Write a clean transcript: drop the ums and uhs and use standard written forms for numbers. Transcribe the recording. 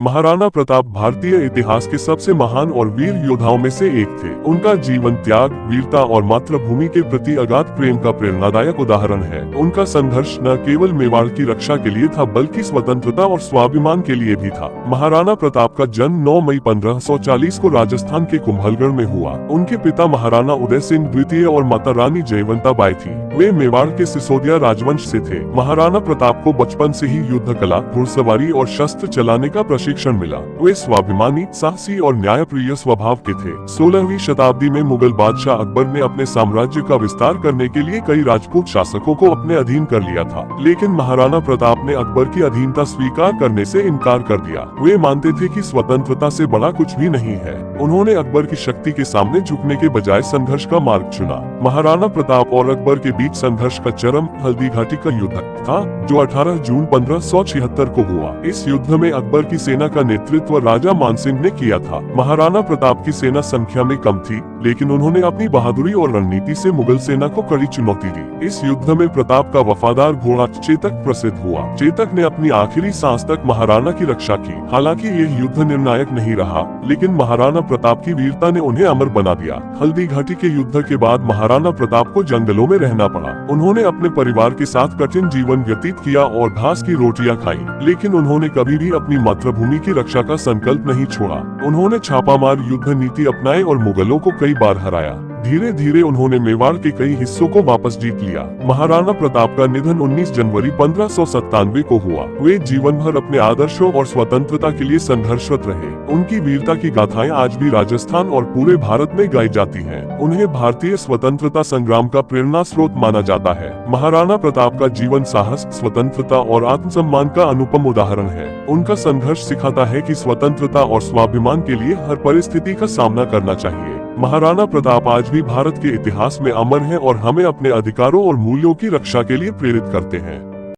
महाराणा प्रताप भारतीय इतिहास के सबसे महान और वीर योद्धाओं में से एक थे। उनका जीवन त्याग, वीरता और मातृभूमि के प्रति अगाध प्रेम का प्रेरणादायक उदाहरण है। उनका संघर्ष न केवल मेवाड़ की रक्षा के लिए था बल्कि स्वतंत्रता और स्वाभिमान के लिए भी था। महाराणा प्रताप का जन्म 9 मई 1540 को राजस्थान के कुंभलगढ़ में हुआ। उनके पिता महाराणा उदय सिंह द्वितीय और माता रानी जयवंता बाई थी। वे मेवाड़ के सिसोदिया राजवंश से थे। महाराणा प्रताप को बचपन से ही युद्ध कला, घुड़सवारी और शस्त्र चलाने का प्रशिक्षण मिला। वे स्वाभिमानी, साहसी और न्यायप्रिय स्वभाव के थे। 16वीं शताब्दी में मुगल बादशाह अकबर ने अपने साम्राज्य का विस्तार करने के लिए कई राजपूत शासकों को अपने अधीन कर लिया था, लेकिन महाराणा प्रताप ने अकबर की अधीनता स्वीकार करने से इनकार कर दिया। वे मानते थे कि स्वतंत्रता से बड़ा कुछ भी नहीं है। उन्होंने अकबर की शक्ति के सामने झुकने के बजाय संघर्ष का मार्ग चुना। महाराणा प्रताप और अकबर के बीच संघर्ष का चरम हल्दी घाटी का युद्ध था, जो 18 जून 1576 को हुआ। इस युद्ध में अकबर की सेना का नेतृत्व राजा मानसिंह ने किया था। महाराणा प्रताप की सेना संख्या में कम थी, लेकिन उन्होंने अपनी बहादुरी और रणनीति से मुगल सेना को कड़ी चुनौती दी। इस युद्ध में प्रताप का वफादार घोड़ा चेतक प्रसिद्ध हुआ। चेतक ने अपनी आखिरी सांस तक महाराणा की रक्षा की। हालांकि यह युद्ध निर्णायक नहीं रहा, लेकिन महाराणा प्रताप की वीरता ने उन्हें अमर बना दिया। हल्दी घाटी के युद्ध के बाद महाराणा प्रताप को जंगलों में रहना पड़ा। उन्होंने अपने परिवार के साथ कठिन जीवन व्यतीत किया और घास की रोटियां खाई, लेकिन उन्होंने कभी भी अपनी मातृभूमि की रक्षा का संकल्प नहीं छोड़ा। उन्होंने छापामार युद्ध नीति अपनाई और मुगलों को कई बार हराया। धीरे धीरे उन्होंने मेवाड़ के कई हिस्सों को वापस जीत लिया। महाराणा प्रताप का निधन 19 जनवरी 1597 को हुआ। वे जीवन भर अपने आदर्शों और स्वतंत्रता के लिए संघर्षरत रहे। उनकी वीरता की गाथाएं आज भी राजस्थान और पूरे भारत में गाई जाती हैं। उन्हें भारतीय स्वतंत्रता संग्राम का प्रेरणा स्रोत माना जाता है। महाराणा प्रताप का जीवन साहस, स्वतंत्रता और आत्मसम्मान का अनुपम उदाहरण है। उनका संघर्ष सिखाता है कि स्वतंत्रता और स्वाभिमान के लिए हर परिस्थिति का सामना करना चाहिए। महाराणा प्रताप आज भी भारत के इतिहास में अमर है और हमें अपने अधिकारों और मूल्यों की रक्षा के लिए प्रेरित करते हैं।